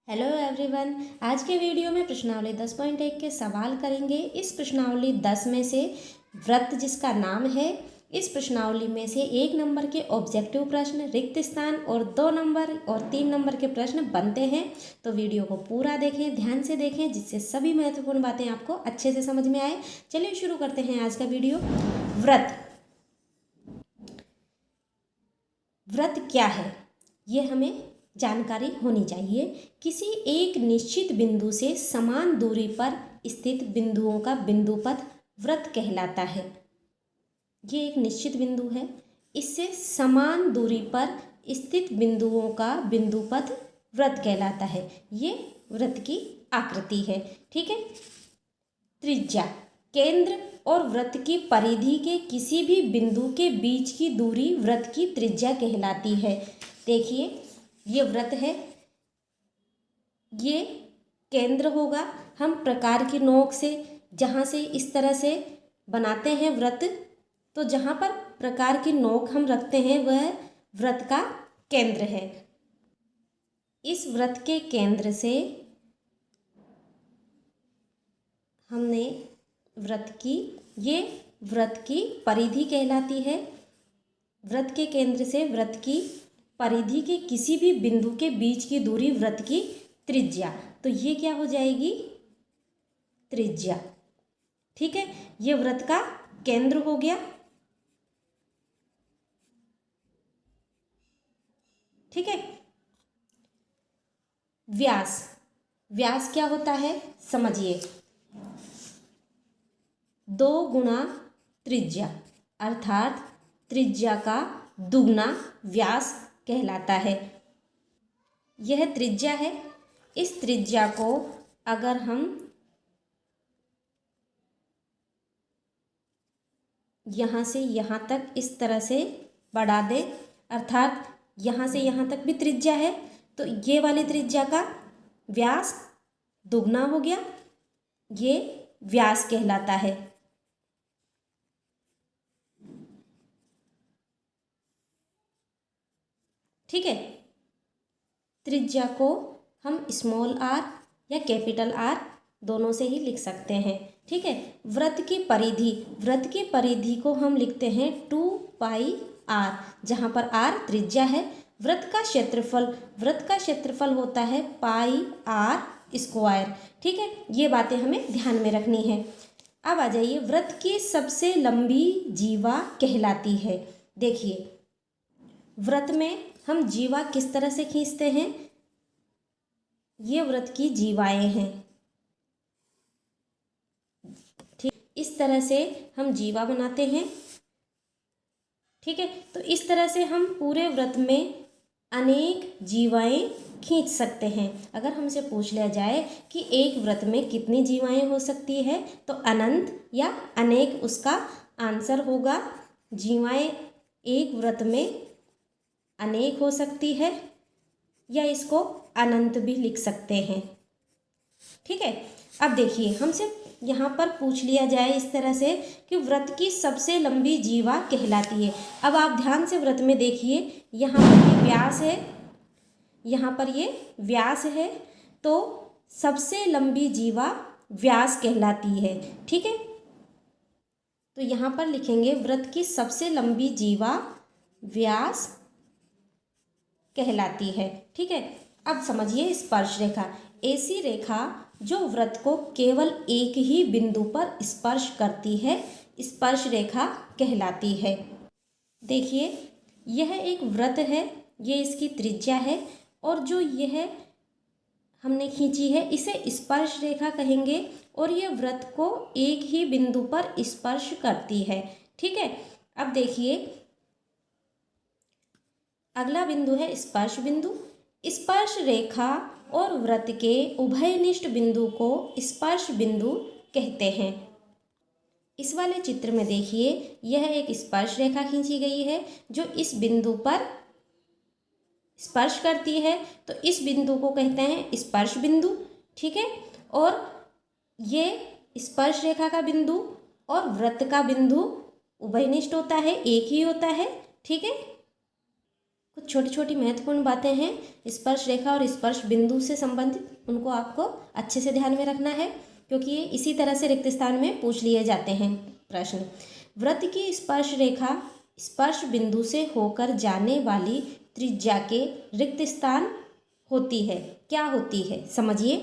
Hello everyone. आज के video में प्रश्नावली 10.1 के सवाल करेंगे। इस प्रश्नावली 10 में से व्रत जिसका नाम है, इस प्रश्नावली में से 1 नंबर के ऑब्जेक्टिव प्रश्न, रिक्त स्थान और 2 नंबर और 3 नंबर के प्रश्न बनते हैं। तो वीडियो को पूरा देखें, ध्यान से देखें, जिससे सभी महत्वपूर्ण बातें आपको अच्छे से समझ में आए। चलिए शुरू करते हैं आज का वीडियो। व्रत व्रत क्या है, ये हमें जानकारी होनी चाहिए। किसी एक निश्चित बिंदु से समान दूरी पर स्थित बिंदुओं का बिंदुपथ व्रत कहलाता है। ये एक निश्चित बिंदु है, इससे समान दूरी पर स्थित बिंदुओं का बिंदुपथ व्रत कहलाता है। ये व्रत की आकृति है। ठीक है। त्रिज्या, केंद्र और व्रत की परिधि के किसी भी बिंदु के बीच की दूरी व्रत की त्रिज्या कहलाती है। देखिए, ये व्रत है, ये केंद्र होगा। हम प्रकार की नोक से जहाँ से इस तरह से बनाते हैं व्रत, तो जहाँ पर प्रकार की नोक हम रखते हैं वह व्रत का केंद्र है। इस व्रत के केंद्र से हमने ये व्रत की परिधि कहलाती है। व्रत के केंद्र से व्रत की परिधि के किसी भी बिंदु के बीच की दूरी व्रत की त्रिज्या। तो ये क्या हो जाएगी? त्रिज्या। ठीक है, ये व्रत का केंद्र हो गया। ठीक है। व्यास, व्यास क्या होता है समझिए। 2 गुना त्रिज्या, अर्थात त्रिज्या का दुगना व्यास कहलाता है। यह त्रिज्या है। इस त्रिज्या को अगर हम यहाँ से यहाँ तक इस तरह से बढ़ा दें, अर्थात यहाँ से यहाँ तक भी त्रिज्या है, तो ये वाली त्रिज्या का व्यास दुगना हो गया। ये व्यास कहलाता है। ठीक है। त्रिज्या को हम स्मॉल आर या कैपिटल आर दोनों से ही लिख सकते हैं। ठीक है। व्रत की परिधि को हम लिखते हैं 2 पाई आर, जहाँ पर आर त्रिज्या है। व्रत का क्षेत्रफल होता है पाई आर स्क्वायर। ठीक है, ये बातें हमें ध्यान में रखनी है। अब आ जाइए, व्रत की सबसे लंबी जीवा कहलाती है। देखिए, व्रत में हम जीवा किस तरह से खींचते हैं? ये व्रत की जीवाएं हैं। ठीक, इस तरह से हम जीवा बनाते हैं। ठीक है, तो इस तरह से हम पूरे व्रत में अनेक जीवाएं खींच सकते हैं। अगर हमसे पूछ लिया जाए कि एक व्रत में कितनी जीवाएं हो सकती है, तो अनंत या अनेक उसका आंसर होगा। जीवाएं एक व्रत में अनेक हो सकती है, या इसको अनंत भी लिख सकते हैं। ठीक है। अब देखिए, हमसे यहाँ पर पूछ लिया जाए इस तरह से कि व्रत की सबसे लंबी जीवा कहलाती है। अब आप ध्यान से व्रत में देखिए, यहाँ पर ये व्यास है, यहाँ पर ये व्यास है, तो सबसे लंबी जीवा व्यास कहलाती है। ठीक है, तो यहाँ पर लिखेंगे व्रत की सबसे लंबी जीवा व्यास कहलाती है। ठीक है। अब समझिए स्पर्श रेखा, ऐसी रेखा जो व्रत को केवल एक ही बिंदु पर स्पर्श करती है, स्पर्श रेखा कहलाती है। देखिए, यह एक व्रत है, ये इसकी त्रिज्या है, और जो यह हमने खींची है इसे स्पर्श रेखा कहेंगे, और यह व्रत को एक ही बिंदु पर स्पर्श करती है। ठीक है। अब देखिए, अगला बिंदु है स्पर्श बिंदु। स्पर्श रेखा और व्रत के उभयनिष्ठ बिंदु को स्पर्श बिंदु कहते हैं। इस वाले चित्र में देखिए, यह एक स्पर्श रेखा खींची गई है जो इस बिंदु पर स्पर्श करती है, तो इस बिंदु को कहते हैं स्पर्श बिंदु। ठीक है। और ये स्पर्श रेखा का बिंदु और व्रत का बिंदु उभयनिष्ठ होता है, एक ही होता है। ठीक है। कुछ छोटी छोटी महत्वपूर्ण बातें हैं स्पर्श रेखा और स्पर्श बिंदु से संबंधित, उनको आपको अच्छे से ध्यान में रखना है, क्योंकि ये इसी तरह से रिक्त स्थान में पूछ लिए जाते हैं प्रश्न। वृत्त की स्पर्श रेखा स्पर्श बिंदु से होकर जाने वाली त्रिज्या के रिक्त स्थान होती है। क्या होती है समझिए।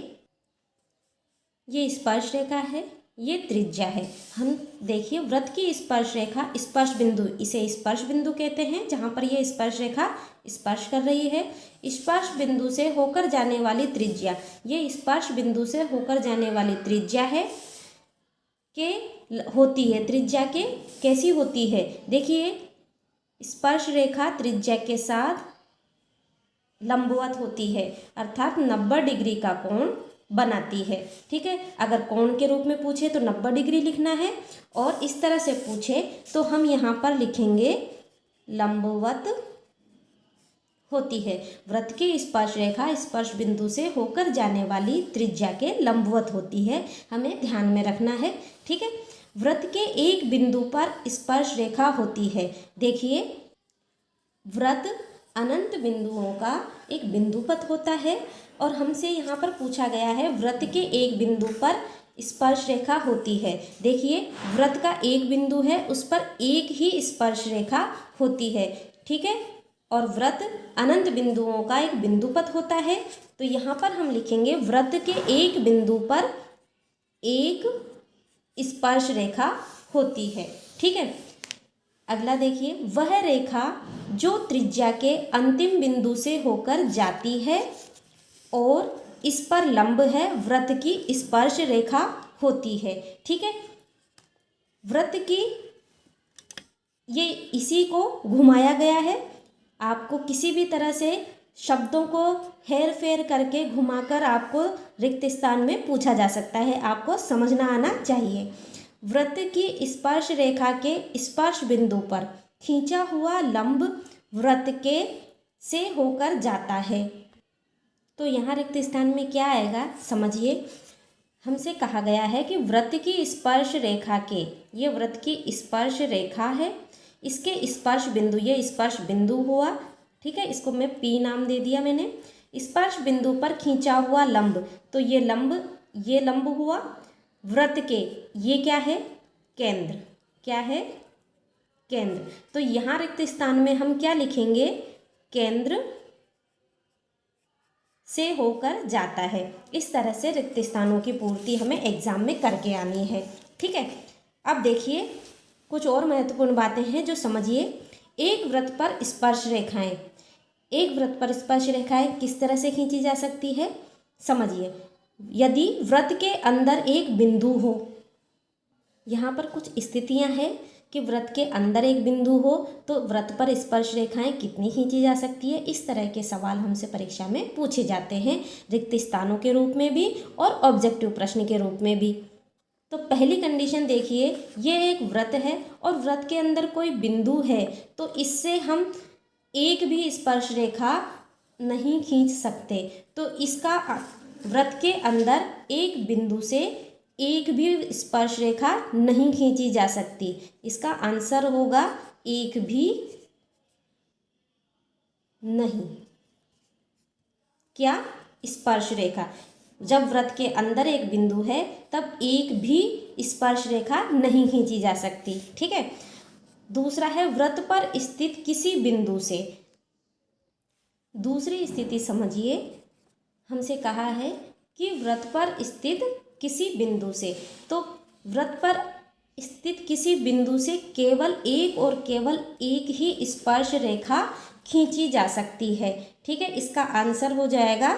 ये स्पर्श रेखा है, ये त्रिज्या है। हम देखिए वृत्त की स्पर्श रेखा स्पर्श बिंदु, इसे स्पर्श बिंदु कहते हैं, जहाँ पर ये स्पर्श रेखा स्पर्श कर रही है। स्पर्श बिंदु से होकर जाने वाली त्रिज्या, ये स्पर्श बिंदु से होकर जाने वाली त्रिज्या है के होती है। त्रिज्या के कैसी होती है, देखिए स्पर्श रेखा त्रिज्या के साथ लंबवत होती है, अर्थात 90 डिग्री का कोण बनाती है। ठीक है, अगर कोण के रूप में पूछे तो 90 डिग्री लिखना है, और इस तरह से पूछे तो हम यहाँ पर लिखेंगे लंबवत होती है। वृत्त की स्पर्श रेखा स्पर्श बिंदु से होकर जाने वाली त्रिज्या के लंबवत होती है, हमें ध्यान में रखना है। ठीक है, वृत्त के एक बिंदु पर स्पर्श रेखा होती है। देखिए वृत्त अनंत बिंदुओं का एक बिंदुपथ होता है, और हमसे यहाँ पर पूछा गया है वृत्त के एक बिंदु पर स्पर्श रेखा होती है। देखिए वृत्त का एक बिंदु है, उस पर एक ही स्पर्श रेखा होती है। ठीक है, और वृत्त अनंत बिंदुओं का एक बिंदुपथ होता है, तो यहाँ पर हम लिखेंगे वृत्त के एक बिंदु पर एक स्पर्श रेखा होती है। ठीक है, अगला देखिए वह रेखा जो त्रिज्या के अंतिम बिंदु से होकर जाती है और इस पर लंब है, वृत्त की स्पर्श रेखा होती है। ठीक है, वृत्त की ये इसी को घुमाया गया है। आपको किसी भी तरह से शब्दों को हेर फेर करके घुमाकर आपको रिक्त स्थान में पूछा जा सकता है, आपको समझना आना चाहिए। वृत्त की स्पर्श रेखा के स्पर्श बिंदु पर खींचा हुआ लंब वृत्त के से होकर जाता है। तो यहाँ रिक्त स्थान में क्या आएगा समझिए। हमसे कहा गया है कि वृत्त की स्पर्श रेखा के, ये वृत्त की स्पर्श रेखा है, इसके स्पर्श बिंदु, ये स्पर्श बिंदु हुआ। ठीक है, इसको मैं पी नाम दे दिया मैंने। स्पर्श बिंदु पर खींचा हुआ लंब, तो ये लंब हुआ। वृत्त के ये क्या है, केंद्र, क्या है, केंद्र। तो यहाँ रिक्त स्थान में हम क्या लिखेंगे, केंद्र से होकर जाता है। इस तरह से रिक्त स्थानों की पूर्ति हमें एग्जाम में करके आनी है। ठीक है, अब देखिए कुछ और महत्वपूर्ण बातें हैं जो समझिए। एक वृत्त पर स्पर्श रेखाएं, एक वृत्त पर स्पर्श रेखाएं किस तरह से खींची जा सकती है समझिए। यदि वृत्त के अंदर एक बिंदु हो, यहाँ पर कुछ स्थितियां हैं कि वृत्त के अंदर एक बिंदु हो तो वृत्त पर स्पर्श रेखाएं कितनी खींची जा सकती है। इस तरह के सवाल हमसे परीक्षा में पूछे जाते हैं, रिक्त स्थानों के रूप में भी और ऑब्जेक्टिव प्रश्न के रूप में भी। तो पहली कंडीशन देखिए, ये एक वृत्त है और वृत्त के अंदर कोई बिंदु है, तो इससे हम एक भी स्पर्श रेखा नहीं खींच सकते। तो इसका वृत्त के अंदर एक बिंदु से एक भी स्पर्श रेखा नहीं खींची जा सकती। इसका आंसर होगा एक भी नहीं। क्या, स्पर्श रेखा। जब वृत्त के अंदर एक बिंदु है तब एक भी स्पर्श रेखा नहीं खींची जा सकती। ठीक है, दूसरा है वृत्त पर स्थित किसी बिंदु से। दूसरी स्थिति समझिए, हमसे कहा है कि वृत्त पर स्थित किसी बिंदु से, तो वृत्त पर स्थित किसी बिंदु से केवल एक और केवल एक ही स्पर्श रेखा खींची जा सकती है। ठीक है, इसका आंसर हो जाएगा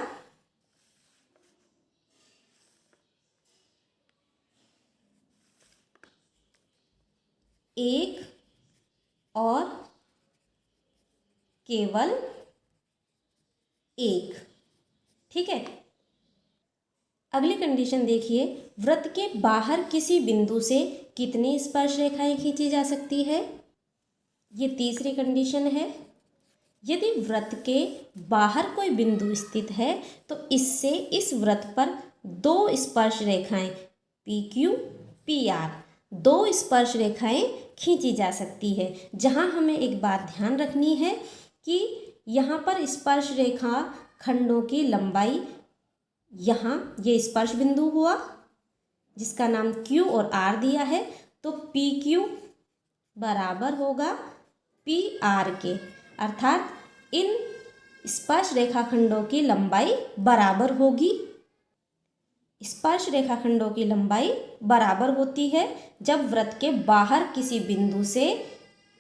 एक और केवल एक। ठीक है, अगली कंडीशन देखिए, वृत्त के बाहर किसी बिंदु से कितनी स्पर्श रेखाएं खींची जा सकती है। ये तीसरी कंडीशन है। यदि वृत्त के बाहर कोई बिंदु स्थित है तो इससे इस वृत्त पर दो स्पर्श रेखाएं PQ PR, दो स्पर्श रेखाएं खींची जा सकती है। जहां हमें एक बात ध्यान रखनी है कि यहाँ पर स्पर्श रेखा खंडों की लंबाई, यहाँ ये स्पर्श बिंदु हुआ जिसका नाम Q और R दिया है, तो PQ बराबर होगा PR के, अर्थात इन स्पर्श रेखाखंडों की लंबाई बराबर होगी। स्पर्श रेखाखंडों की लंबाई बराबर होती है जब वृत्त के बाहर किसी बिंदु से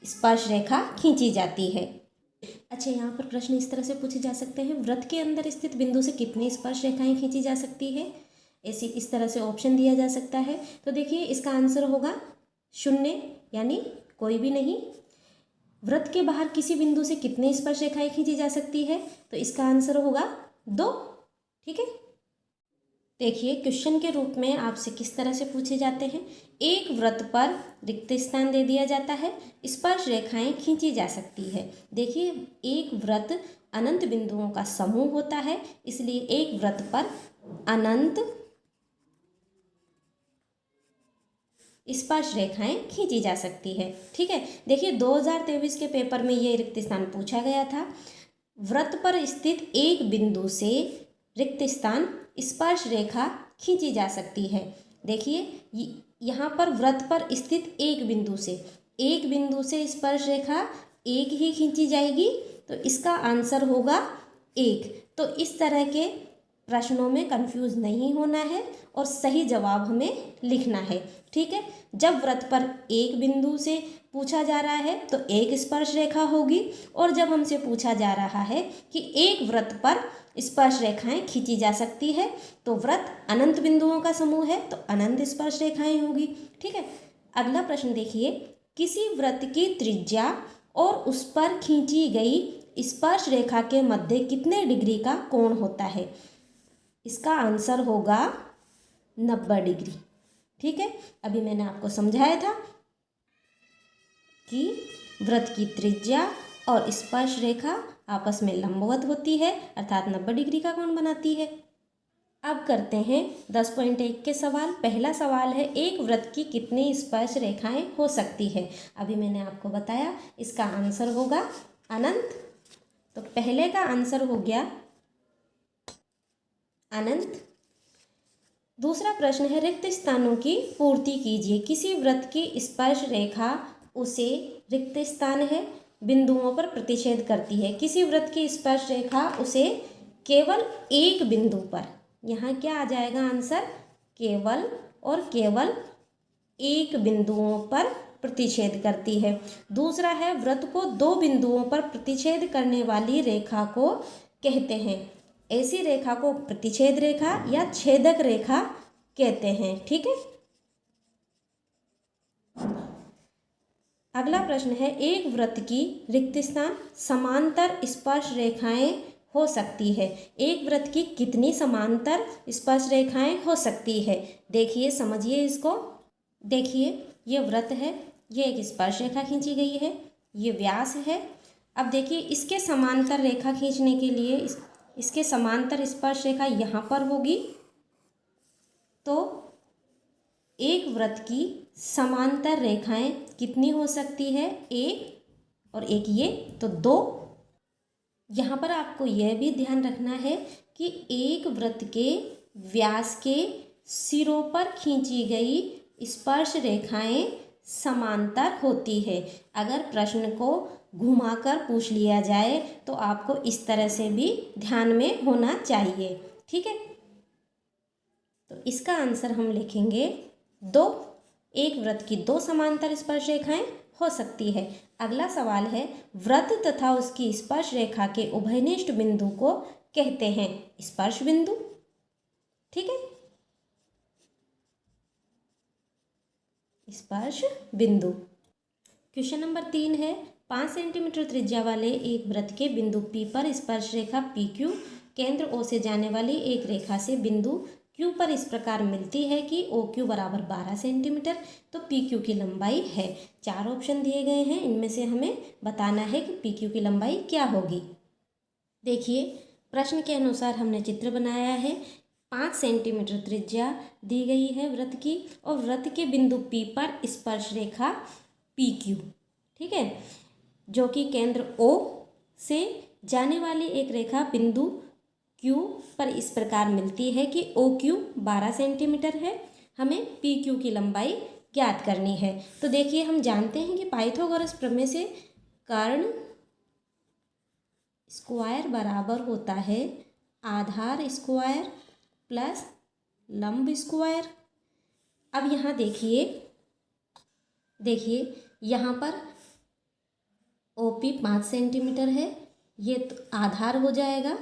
स्पर्श रेखा खींची जाती है। अच्छा, यहाँ पर प्रश्न इस तरह से पूछे जा सकते हैं, वृत्त के अंदर स्थित बिंदु से कितनी स्पर्श रेखाएं खींची जा सकती है। ऐसी इस तरह से ऑप्शन दिया जा सकता है। तो देखिए इसका आंसर होगा 0, यानी कोई भी नहीं। वृत्त के बाहर किसी बिंदु से कितनी स्पर्श रेखाएं खींची जा सकती है, तो इसका आंसर होगा 2। ठीक है, देखिए क्वेश्चन के रूप में आपसे किस तरह से पूछे जाते हैं। एक वृत्त पर रिक्त स्थान दे दिया जाता है, स्पर्श रेखाएं खींची जा सकती है। देखिए एक वृत्त अनंत बिंदुओं का समूह होता है, इसलिए एक वृत्त पर अनंत स्पर्श रेखाएं खींची जा सकती है। ठीक है, देखिए 2023 के पेपर में ये रिक्त स्थान पूछा गया था। वृत्त पर स्थित एक बिंदु से रिक्त स्थान स्पर्श रेखा खींची जा सकती है। देखिए यहाँ पर वृत्त पर स्थित एक बिंदु से स्पर्श रेखा एक ही खींची जाएगी, तो इसका आंसर होगा 1। तो इस तरह के प्रश्नों में कंफ्यूज नहीं होना है और सही जवाब हमें लिखना है। ठीक है, जब वृत्त पर एक बिंदु से पूछा जा रहा है तो एक स्पर्श रेखा होगी, और जब हमसे पूछा जा रहा है कि एक वृत्त पर स्पर्श रेखाएं खींची जा सकती है, तो वृत्त अनंत बिंदुओं का समूह है तो अनंत स्पर्श रेखाएं होगी। ठीक है, अगला प्रश्न देखिए, किसी वृत्त की त्रिज्या और उस पर खींची गई स्पर्श रेखा के मध्य कितने डिग्री का कोण होता है। इसका आंसर होगा 90 डिग्री। ठीक है, अभी मैंने आपको समझाया था कि वृत्त की त्रिज्या और स्पर्श रेखा आपस में लंबवत होती है, अर्थात 90 डिग्री का कोण बनाती है। अब करते हैं 10.1 के सवाल। पहला सवाल है, एक वृत्त की कितनी स्पर्श रेखाएं हो सकती है। अभी मैंने आपको बताया इसका आंसर होगा अनंत। तो पहले का आंसर हो गया अनंत। दूसरा प्रश्न है, रिक्त स्थानों की पूर्ति कीजिए। किसी वृत्त की स्पर्श रेखा उसे रिक्त स्थान है बिंदुओं पर प्रतिच्छेद करती है। किसी वृत्त की स्पर्श रेखा उसे केवल एक बिंदु पर, यहाँ क्या आ जाएगा आंसर, केवल और केवल एक बिंदुओं पर प्रतिच्छेद करती है। दूसरा है, वृत्त को 2 बिंदुओं पर प्रतिच्छेद करने वाली रेखा को कहते हैं। ऐसी रेखा को प्रतिच्छेद रेखा या छेदक रेखा कहते हैं। ठीक है, अगला प्रश्न है, एक वृत्त की रिक्त स्थान समांतर स्पर्श रेखाएं हो सकती है। एक वृत्त की कितनी समांतर स्पर्श रेखाएं हो सकती है। देखिए समझिए इसको। देखिए ये वृत्त है, ये एक स्पर्श रेखा खींची गई है, ये व्यास है। अब देखिए इसके समांतर रेखा खींचने के लिए इसके समांतर स्पर्श रेखा यहाँ पर होगी, तो एक वृत्त की समांतर रेखाएं कितनी हो सकती है, एक और एक ये, तो 2। यहाँ पर आपको यह भी ध्यान रखना है कि एक वृत्त के व्यास के सिरों पर खींची गई स्पर्श रेखाएं समांतर होती है। अगर प्रश्न को घुमाकर पूछ लिया जाए तो आपको इस तरह से भी ध्यान में होना चाहिए। ठीक है, तो इसका आंसर हम लिखेंगे 2। एक वृत्त की 2 समांतर स्पर्श रेखाएं हो सकती है। अगला सवाल है, वृत्त तथा उसकी स्पर्श रेखा के उभयनिष्ठ बिंदु को कहते हैं स्पर्श बिंदु। ठीक है, स्पर्श बिंदु। क्वेश्चन नंबर 3 है, 5 सेंटीमीटर त्रिज्या वाले एक वृत्त के बिंदु P पर स्पर्श रेखा PQ केंद्र O से जाने वाली एक रेखा से बिंदु Q पर इस प्रकार मिलती है कि OQ बराबर 12 सेंटीमीटर, तो PQ की लंबाई है। 4 ऑप्शन दिए गए हैं, इनमें से हमें बताना है कि PQ की लंबाई क्या होगी। देखिए प्रश्न के अनुसार हमने चित्र बनाया है। 5 सेंटीमीटर त्रिज्या दी गई है वृत्त की, और वृत्त के बिंदु P पर स्पर्श रेखा PQ, ठीक है, जो कि केंद्र O से जाने वाली एक रेखा बिंदु Q पर इस प्रकार मिलती है कि OQ 12 सेंटीमीटर है। हमें PQ की लंबाई ज्ञात करनी है। तो देखिए, हम जानते हैं कि पाइथागोरस प्रमेय से कर्ण स्क्वायर बराबर होता है आधार स्क्वायर प्लस लंब स्क्वायर। अब यहाँ देखिए यहाँ पर OP 5 सेंटीमीटर है, ये तो आधार हो जाएगा,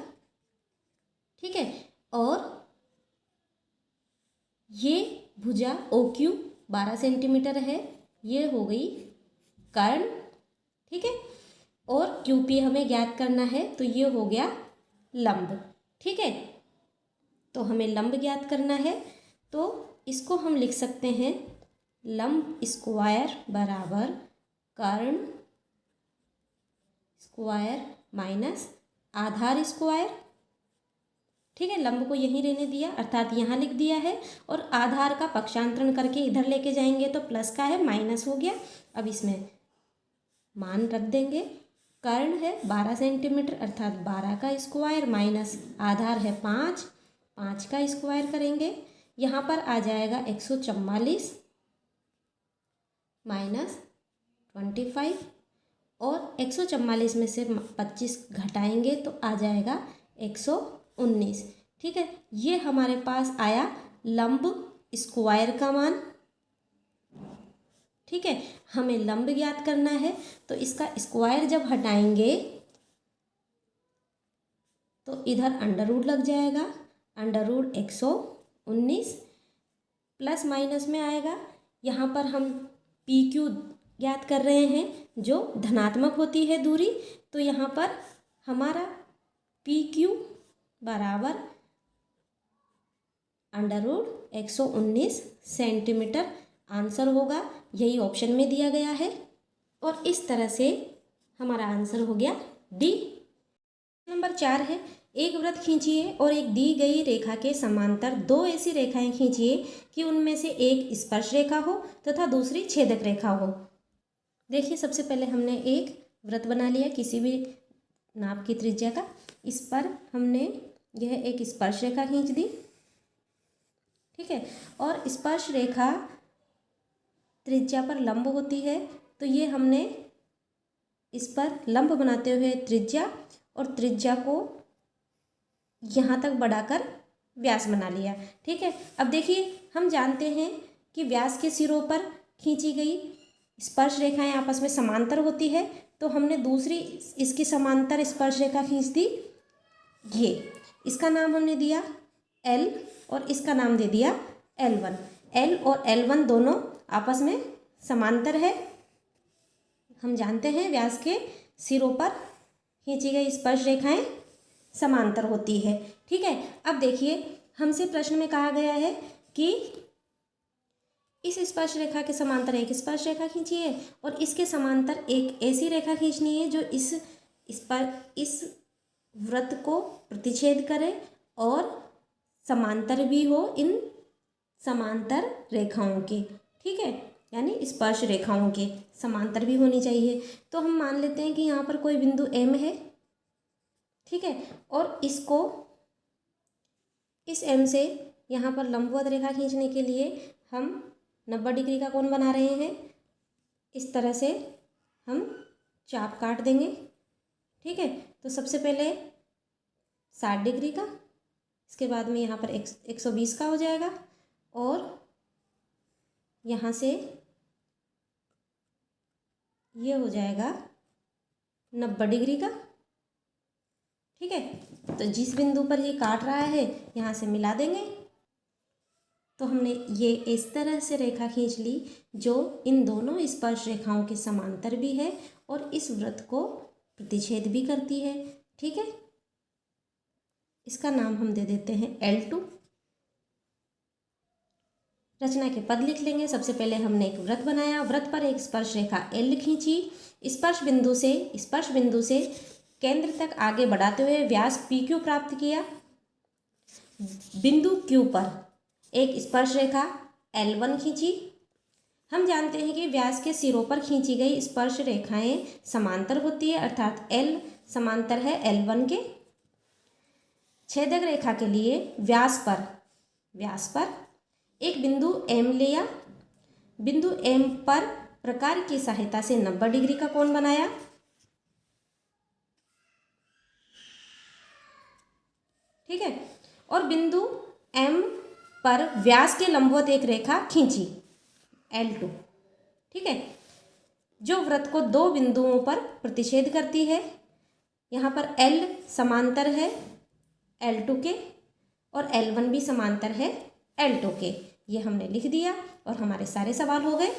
ठीक है। और ये भुजा OQ 12 सेंटीमीटर है, ये हो गई कर्ण, ठीक है। और QP हमें ज्ञात करना है, तो ये हो गया लंब, ठीक है। तो हमें लंब ज्ञात करना है, तो इसको हम लिख सकते हैं लंब स्क्वायर बराबर कर्ण स्क्वायर माइनस आधार स्क्वायर, ठीक है। लंब को यहीं रहने दिया, अर्थात यहाँ लिख दिया है, और आधार का पक्षांतरण करके इधर लेके जाएंगे तो प्लस का है, माइनस हो गया। अब इसमें मान रख देंगे, कर्ण है 12 सेंटीमीटर अर्थात 12 का स्क्वायर माइनस आधार है 5 का स्क्वायर करेंगे, यहाँ पर आ जाएगा 144 माइनस 25, और 144 में से 25 घटाएंगे तो आ जाएगा 119, ठीक है। ये हमारे पास आया लंब स्क्वायर का मान, ठीक है। हमें लंब ज्ञात करना है, तो इसका स्क्वायर जब हटाएंगे तो इधर अंडर रूट लग जाएगा, अंडर रूट 119 प्लस माइनस में आएगा। यहाँ पर हम PQ ज्ञात कर रहे हैं जो धनात्मक होती है दूरी, तो यहाँ पर हमारा PQ बराबर अंडर रूट 119 सेंटीमीटर आंसर होगा, यही ऑप्शन में दिया गया है। और इस तरह से हमारा आंसर हो गया डी। नंबर 4 है, एक वृत्त खींचिए और एक दी गई रेखा के समांतर दो ऐसी रेखाएं खींचिए कि उनमें से एक स्पर्श रेखा हो तथा दूसरी छेदक रेखा हो। देखिए, सबसे पहले हमने एक वृत्त बना लिया किसी भी नाप की त्रिज्या का, इस पर हमने यह एक स्पर्श रेखा खींच दी, ठीक है। और स्पर्श रेखा त्रिज्या पर लंब होती है, तो ये हमने इस पर लंब बनाते हुए त्रिज्या और त्रिज्या को यहाँ तक बढ़ाकर व्यास बना लिया, ठीक है। अब देखिए, हम जानते हैं कि व्यास के सिरों पर खींची गई स्पर्श रेखाएं आपस में समांतर होती है, तो हमने दूसरी इसकी समांतर स्पर्श रेखा खींच दी, ये इसका नाम हमने दिया L और इसका नाम दे दिया L1। L और L1 दोनों आपस में समांतर है। हम जानते हैं व्यास के सिरों पर खींची गई स्पर्श रेखाएं समांतर होती है, ठीक है। अब देखिए, हमसे प्रश्न में कहा गया है कि इस स्पर्श रेखा के समांतर एक स्पर्श रेखा खींचिए और इसके समांतर एक ऐसी रेखा खींचनी है जो इस वृत्त को प्रतिच्छेद करे और समांतर भी हो इन समांतर रेखाओं के, ठीक है, यानी स्पर्श रेखाओं के समांतर भी होनी चाहिए। तो हम मान लेते हैं कि यहाँ पर कोई बिंदु M है, ठीक है, और इसको इस M से यहाँ पर लंबवत रेखा खींचने के लिए हम 90 डिग्री का कोण बना रहे हैं। इस तरह से हम चाप काट देंगे, ठीक है। तो सबसे पहले 60 डिग्री का, इसके बाद में यहाँ पर 120 का हो जाएगा, और यहाँ से ये हो जाएगा 90 डिग्री का, ठीक है। तो जिस बिंदु पर ये काट रहा है यहाँ से मिला देंगे। तो हमने ये इस तरह से रेखा खींच ली जो इन दोनों स्पर्श रेखाओं के समांतर भी है और इस वृत्त को प्रतिच्छेद भी करती है, ठीक है। इसका नाम हम दे देते हैं L2। रचना के पद लिख लेंगे। सबसे पहले हमने एक वृत्त बनाया, वृत्त पर एक स्पर्श रेखा L खींची, स्पर्श बिंदु से केंद्र तक आगे बढ़ाते हुए व्यास PQ प्राप्त किया। बिंदु Q पर एक स्पर्श रेखा L1 खींची। हम जानते हैं कि व्यास के सिरों पर खींची गई स्पर्श रेखाएं समांतर होती है, अर्थात L समांतर है L1 के। छेदक रेखा के लिए व्यास पर एक बिंदु M लिया। बिंदु M पर प्रकार की सहायता से 90 डिग्री का कोण बनाया। ठीक है, और बिंदु M पर व्यास के लंबवत एक रेखा खींची L2। ठीक है, जो वृत्त को दो बिंदुओं पर प्रतिच्छेद करती है। यहाँ पर L समांतर है L2 के और L1 भी समांतर है L2 के। ये हमने लिख दिया और हमारे सारे सवाल हो गए।